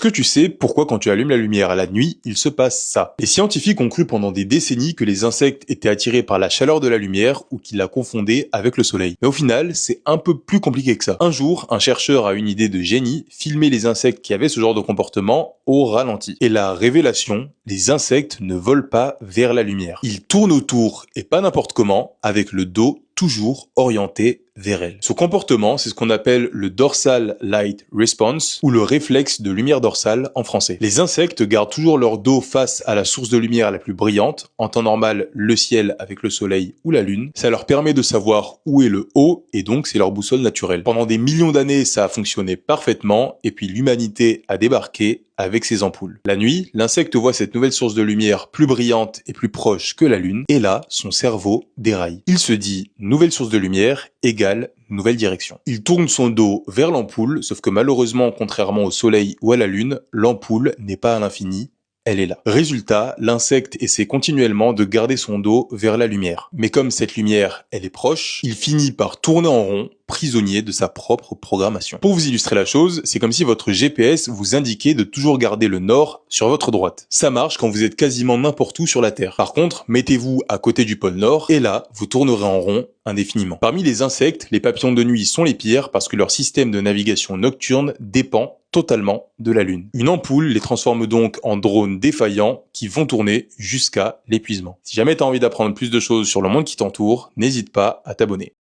Est-ce que tu sais pourquoi quand tu allumes la lumière à la nuit, il se passe ça? Les scientifiques ont cru pendant des décennies que les insectes étaient attirés par la chaleur de la lumière ou qu'ils la confondaient avec le soleil. Mais au final, c'est un peu plus compliqué que ça. Un jour, un chercheur a une idée de génie, filmer les insectes qui avaient ce genre de comportement au ralenti. Et la révélation, les insectes ne volent pas vers la lumière. Ils tournent autour, et pas n'importe comment, avec le dos toujours orienté vers elle. Ce comportement, c'est ce qu'on appelle le dorsal light response ou le réflexe de lumière dorsale en français. Les insectes gardent toujours leur dos face à la source de lumière la plus brillante, en temps normal le ciel avec le soleil ou la lune. Ça leur permet de savoir où est le haut et donc c'est leur boussole naturelle. Pendant des millions d'années, ça a fonctionné parfaitement et puis l'humanité a débarqué avec ses ampoules. La nuit, l'insecte voit cette nouvelle source de lumière plus brillante et plus proche que la lune, et là, son cerveau déraille. Il se dit, nouvelle source de lumière égale nouvelle direction. Il tourne son dos vers l'ampoule, sauf que malheureusement, contrairement au soleil ou à la lune, l'ampoule n'est pas à l'infini, elle est là. Résultat, l'insecte essaie continuellement de garder son dos vers la lumière. Mais comme cette lumière, elle est proche, il finit par tourner en rond, prisonnier de sa propre programmation. Pour vous illustrer la chose, c'est comme si votre GPS vous indiquait de toujours garder le nord sur votre droite. Ça marche quand vous êtes quasiment n'importe où sur la Terre. Par contre, mettez-vous à côté du pôle Nord, et là, vous tournerez en rond indéfiniment. Parmi les insectes, les papillons de nuit sont les pires parce que leur système de navigation nocturne dépend totalement de la Lune. Une ampoule les transforme donc en drones défaillants qui vont tourner jusqu'à l'épuisement. Si jamais tu as envie d'apprendre plus de choses sur le monde qui t'entoure, n'hésite pas à t'abonner.